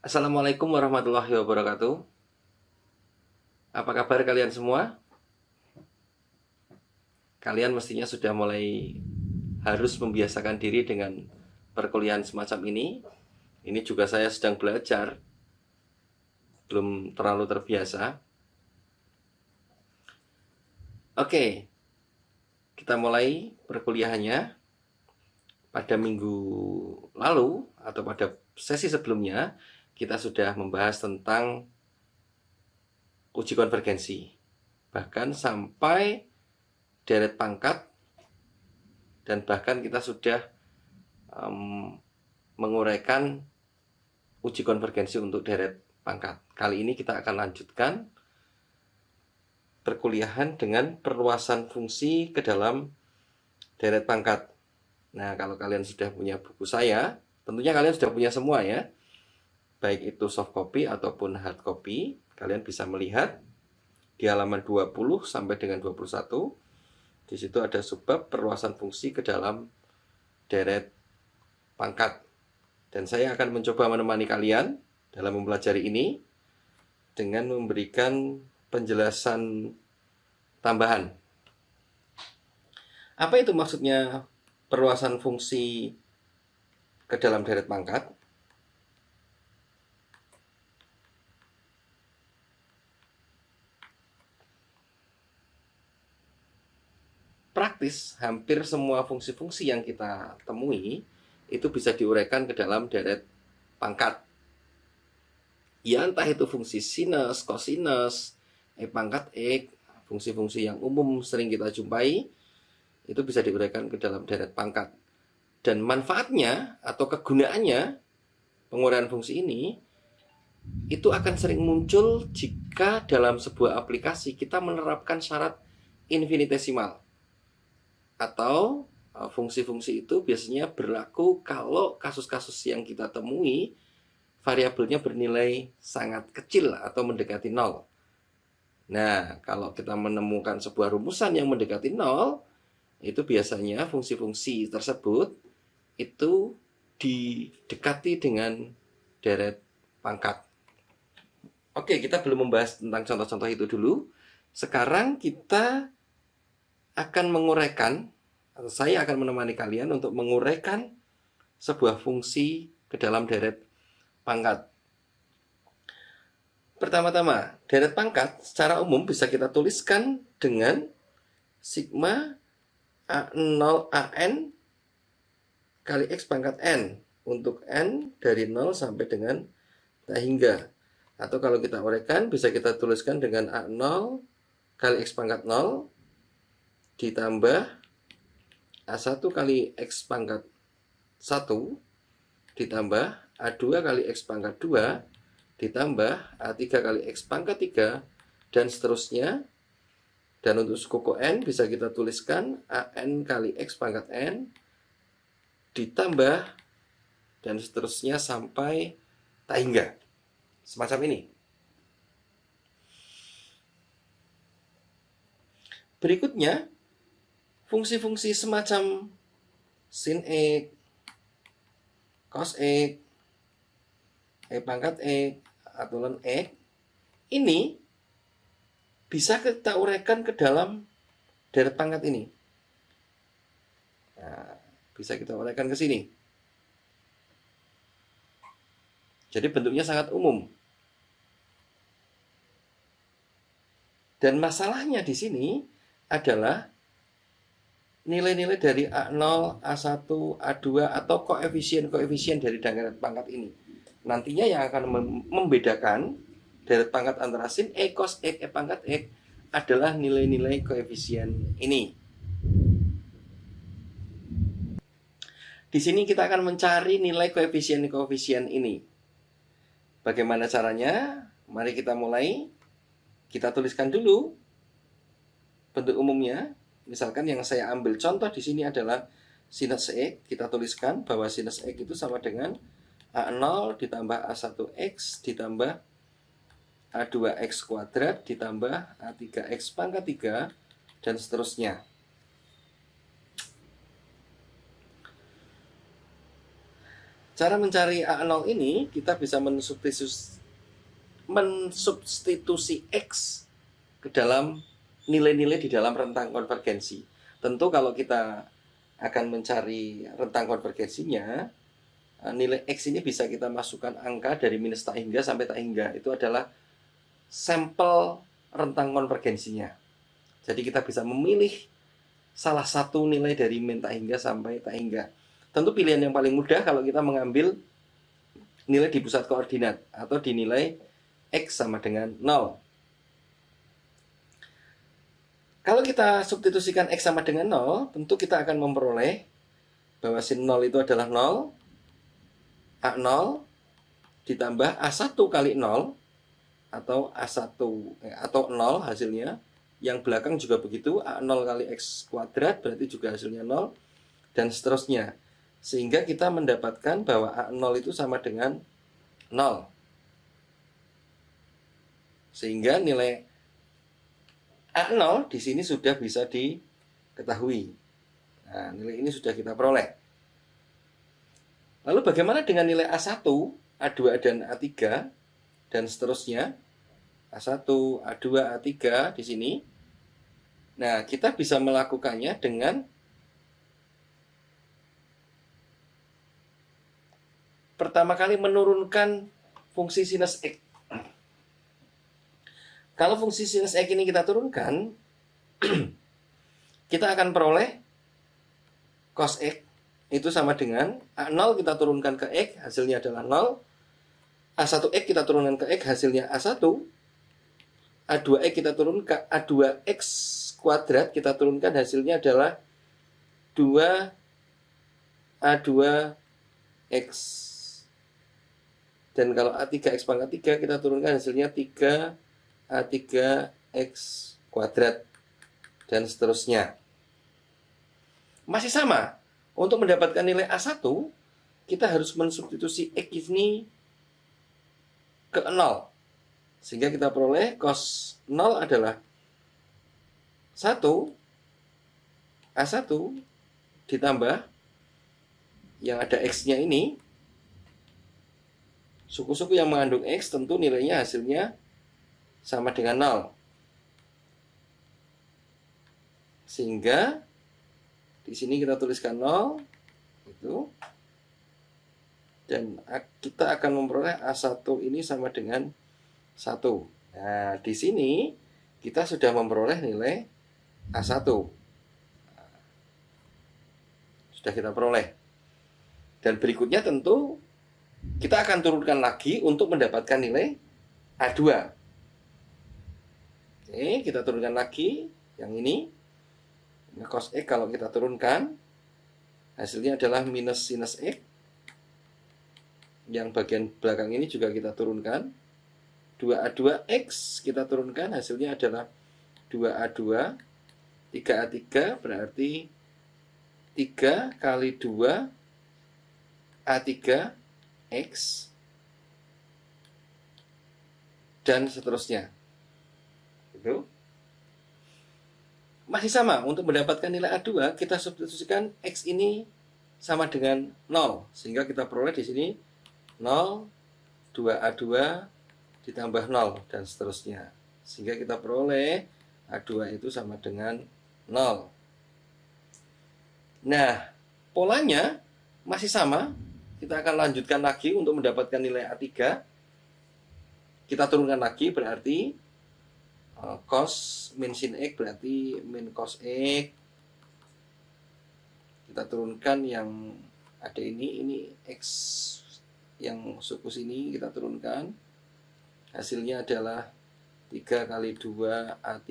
Assalamualaikum warahmatullahi wabarakatuh. Apa kabar kalian semua? Kalian mestinya sudah mulai harus membiasakan diri dengan perkuliahan semacam ini. Ini juga saya sedang belajar, belum terlalu terbiasa. Oke, kita mulai perkuliahannya. Pada minggu lalu atau pada sesi sebelumnya, kita sudah membahas tentang uji konvergensi, bahkan sampai deret pangkat, dan bahkan kita sudah menguraikan uji konvergensi untuk deret pangkat. Kali ini kita akan lanjutkan perkuliahan dengan perluasan fungsi ke dalam deret pangkat. Nah, kalau kalian sudah punya buku saya, tentunya kalian sudah punya semua ya, baik itu soft copy ataupun hard copy. Kalian bisa melihat di halaman 20 sampai dengan 21. Di situ ada subbab perluasan fungsi ke dalam deret pangkat. Dan saya akan mencoba menemani kalian dalam mempelajari ini dengan memberikan penjelasan tambahan. Apa itu maksudnya perluasan fungsi ke dalam deret pangkat? Praktis, hampir semua fungsi-fungsi yang kita temui itu bisa diuraikan ke dalam deret pangkat. Ya, entah itu fungsi sinus, kosinus, pangkat X, fungsi-fungsi yang umum sering kita jumpai, itu bisa diuraikan ke dalam deret pangkat. Dan manfaatnya atau kegunaannya penguraian fungsi ini itu akan sering muncul jika dalam sebuah aplikasi kita menerapkan syarat infinitesimal, atau fungsi-fungsi itu biasanya berlaku kalau kasus-kasus yang kita temui variabelnya bernilai sangat kecil atau mendekati nol. Nah, kalau kita menemukan sebuah rumusan yang mendekati nol, itu biasanya fungsi-fungsi tersebut itu didekati dengan deret pangkat. Oke, kita belum membahas tentang contoh-contoh itu dulu. Sekarang kita akan menguraikan, atau saya akan menemani kalian untuk menguraikan sebuah fungsi ke dalam deret pangkat. Pertama-tama, deret pangkat secara umum bisa kita tuliskan dengan sigma A0 AN kali X pangkat N, untuk N dari 0 sampai dengan tak hingga. Atau kalau kita uraikan bisa kita tuliskan dengan A0 kali X pangkat 0 ditambah A1 kali X pangkat 1 ditambah A2 kali X pangkat 2 ditambah A3 kali X pangkat 3 dan seterusnya. Dan untuk suku N bisa kita tuliskan AN kali X pangkat N ditambah dan seterusnya sampai tak hingga. Semacam ini. Berikutnya, fungsi-fungsi semacam sin X, cos X, pangkat X, atau ln X, ini bisa kita uraikan ke dalam deret pangkat ini. Nah, bisa kita uraikan ke sini. Jadi bentuknya sangat umum. Dan masalahnya di sini adalah nilai-nilai dari A0, A1, A2 atau koefisien-koefisien dari deret pangkat ini. Nantinya yang akan membedakan deret pangkat antara sin E, cos X, pangkat X adalah nilai-nilai koefisien ini. Di sini kita akan mencari nilai koefisien-koefisien ini. Bagaimana caranya? Mari kita mulai. Kita tuliskan dulu bentuk umumnya. Misalkan yang saya ambil contoh di sini adalah sinus X. Kita tuliskan bahwa sinus X itu sama dengan A0 ditambah A1X ditambah A2X kuadrat ditambah A3X pangkat 3 dan seterusnya. Cara mencari A0 ini kita bisa mensubstitusi X ke dalam nilai-nilai di dalam rentang konvergensi. Tentu kalau kita akan mencari rentang konvergensinya, nilai X ini bisa kita masukkan angka dari minus tak hingga sampai tak hingga. Itu adalah sampel rentang konvergensinya. Jadi kita bisa memilih salah satu nilai dari min tak hingga sampai tak hingga. Tentu pilihan yang paling mudah kalau kita mengambil nilai di pusat koordinat atau dinilai X sama dengan 0. Kalau kita substitusikan X sama dengan 0, tentu kita akan memperoleh bahwa sin 0 itu adalah 0, A0 ditambah A1 kali 0, atau A1 atau 0 hasilnya. Yang belakang juga begitu, A0 kali X kuadrat berarti juga hasilnya 0, dan seterusnya. Sehingga kita mendapatkan bahwa A0 itu sama dengan 0. Sehingga nilai A0 di sini sudah bisa diketahui. Nah, nilai ini sudah kita peroleh. Lalu bagaimana dengan nilai A1, A2, dan A3, dan seterusnya? A1, A2, A3 di sini. Nah, kita bisa melakukannya dengan pertama kali menurunkan fungsi sinus X. Kalau fungsi sinus X ini kita turunkan, kita akan peroleh cos X itu sama dengan A0 kita turunkan ke X, hasilnya adalah 0. A1X kita turunkan ke X, hasilnya A1. A2X kita turunkan ke A2X kuadrat, kita turunkan, hasilnya adalah 2A2X. Dan kalau A3X pangkat 3 kita turunkan, hasilnya 3A3X kuadrat, dan seterusnya. Masih sama. Untuk mendapatkan nilai A1, kita harus mensubstitusi X ini ke 0. Sehingga kita peroleh cos 0 adalah 1 A1 ditambah yang ada X-nya ini. Suku-suku yang mengandung X tentu nilainya hasilnya sama dengan 0. Sehingga di sini kita tuliskan 0 itu, dan kita akan memperoleh A1 ini sama dengan 1. Nah, di sini kita sudah memperoleh nilai A1. Sudah kita peroleh. Dan berikutnya tentu kita akan turunkan lagi untuk mendapatkan nilai A2. Oke, kita turunkan lagi yang ini. Nah, cos X kalau kita turunkan, hasilnya adalah minus sinus X. Yang bagian belakang ini juga kita turunkan. 2A2X kita turunkan, hasilnya adalah 2A2. 3A3 berarti 3 kali 2 A3X, dan seterusnya. Itu masih sama. Untuk mendapatkan nilai A2, kita substitusikan X ini sama dengan 0. Sehingga kita peroleh di sini 0, 2A2 ditambah 0, dan seterusnya. Sehingga kita peroleh A2 itu sama dengan 0. Nah, polanya masih sama. Kita akan lanjutkan lagi untuk mendapatkan nilai A3. Kita turunkan lagi, berarti cos min sin X berarti min cos X. Kita turunkan yang ada ini X yang suku sini kita turunkan. Hasilnya adalah 3 kali 2 A3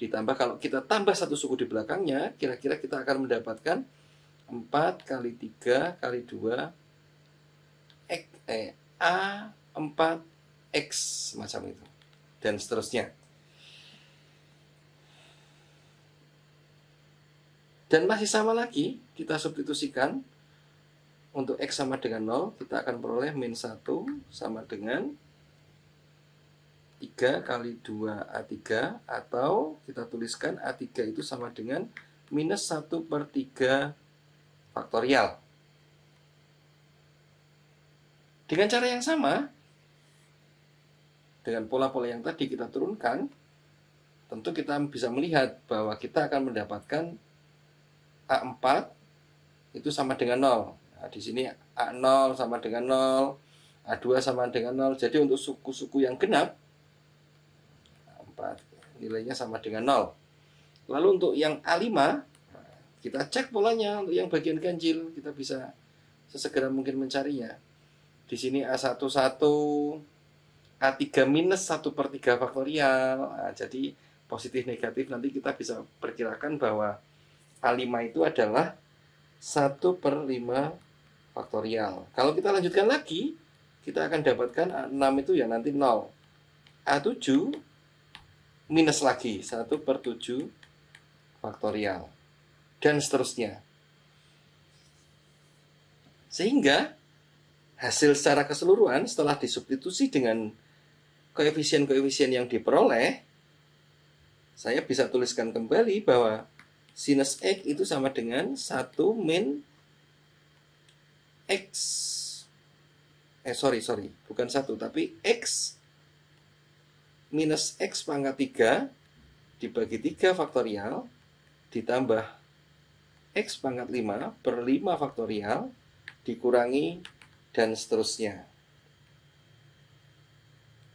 ditambah, kalau kita tambah satu suku di belakangnya, kira-kira kita akan mendapatkan 4 kali 3 kali 2 A4X macam itu, dan seterusnya. Dan masih sama lagi, kita substitusikan untuk X sama dengan 0, kita akan peroleh min 1 sama dengan 3 kali 2 A3, atau kita tuliskan A3 itu sama dengan minus 1/3 faktorial. Dengan cara yang sama, dengan pola-pola yang tadi kita turunkan, tentu kita bisa melihat bahwa kita akan mendapatkan A4 itu sama dengan 0. Nah, di sini A0 sama dengan 0, A2 sama dengan 0. Jadi untuk suku-suku yang genap, A4 nilainya sama dengan 0. Lalu untuk yang A5, kita cek polanya. Untuk yang bagian ganjil, kita bisa sesegera mungkin mencarinya. Di sini A11, A3 minus 1/3 faktorial. Nah, jadi positif negatif nanti kita bisa perkirakan bahwa A5 itu adalah 1/5 faktorial. Kalau kita lanjutkan lagi, kita akan dapatkan A6 itu ya nanti 0. A7 minus lagi 1/7 faktorial. Dan seterusnya. Sehingga hasil secara keseluruhan setelah disubstitusi dengan koefisien-koefisien yang diperoleh, saya bisa tuliskan kembali bahwa sinus X itu sama dengan 1 min X. Bukan 1, tapi X minus X pangkat 3 dibagi 3 faktorial ditambah X pangkat 5/5 faktorial dikurangi dan seterusnya.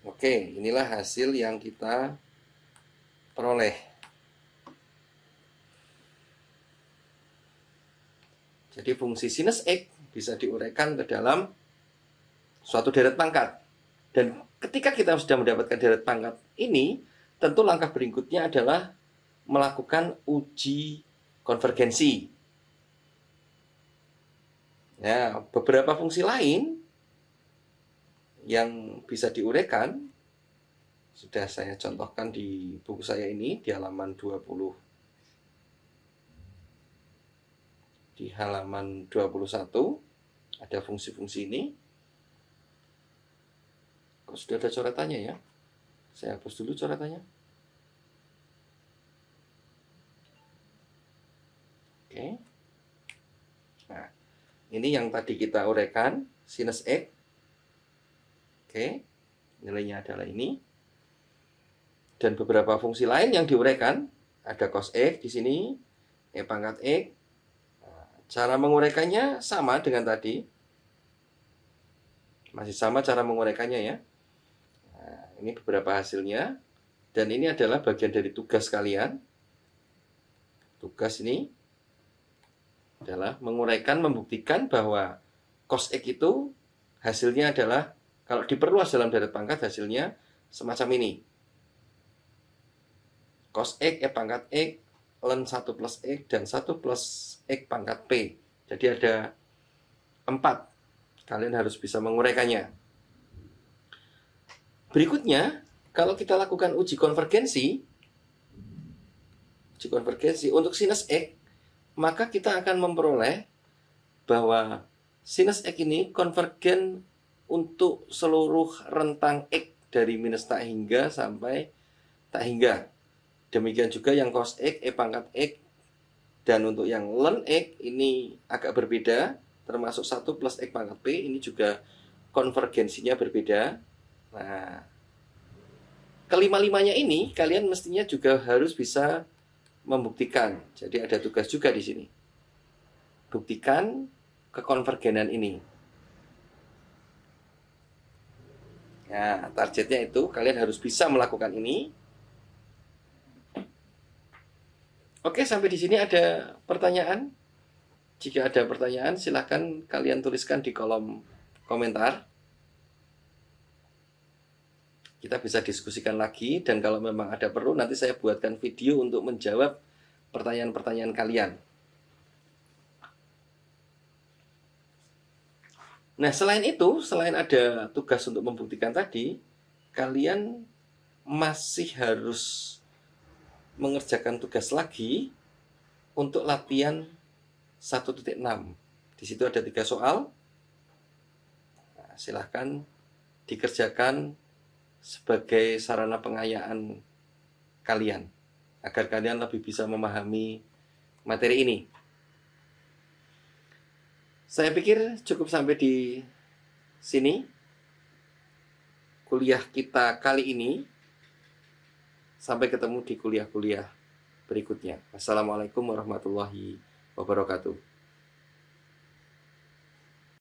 Oke, inilah hasil yang kita peroleh. Jadi fungsi sinus X bisa diuraikan ke dalam suatu deret pangkat. Dan ketika kita sudah mendapatkan deret pangkat ini, tentu langkah berikutnya adalah melakukan uji konvergensi. Ya, beberapa fungsi lain yang bisa diuraikan sudah saya contohkan di buku saya ini di halaman 20. Di halaman 21 ada fungsi-fungsi ini. Kok sudah ada coretannya ya? Saya hapus dulu coretannya. Oke. Nah, ini yang tadi kita uraikan, sinus X. Oke. Nilainya adalah ini. Dan beberapa fungsi lain yang diuraikan, ada cos X di sini, E pangkat X. Cara menguraikannya sama dengan tadi. Masih sama cara menguraikannya ya. Nah, ini beberapa hasilnya. Dan ini adalah bagian dari tugas kalian. Tugas ini adalah menguraikan, membuktikan bahwa cos X itu hasilnya adalah, kalau diperluas dalam deret pangkat hasilnya semacam ini. Cos X, E pangkat X, ln 1 plus X, dan 1 plus X pangkat P. Jadi ada 4. Kalian harus bisa menguraikannya. Berikutnya, kalau kita lakukan uji konvergensi untuk sinus X, maka kita akan memperoleh bahwa sinus X ini konvergen untuk seluruh rentang X dari minus tak hingga sampai tak hingga. Demikian juga yang cos X, E pangkat X. Dan untuk yang ln X ini agak berbeda, termasuk 1 plus X pangkat P, ini juga konvergensinya berbeda. Nah, kelima-limanya ini kalian mestinya juga harus bisa membuktikan. Jadi ada tugas juga di sini. Buktikan kekonvergenan ini. Nah, targetnya itu kalian harus bisa melakukan ini. Oke, sampai di sini ada pertanyaan? Jika ada pertanyaan, silahkan kalian tuliskan di kolom komentar. Kita bisa diskusikan lagi, dan kalau memang ada perlu, nanti saya buatkan video untuk menjawab pertanyaan-pertanyaan kalian. Nah, selain itu, selain ada tugas untuk membuktikan tadi, kalian masih harus mengerjakan tugas lagi untuk latihan 1.6. Di situ ada 3 soal. Nah, silahkan dikerjakan sebagai sarana pengayaan kalian, agar kalian lebih bisa memahami materi ini. Saya pikir cukup sampai di sini kuliah kita kali ini. Sampai ketemu di kuliah-kuliah berikutnya. Wassalamualaikum warahmatullahi wabarakatuh.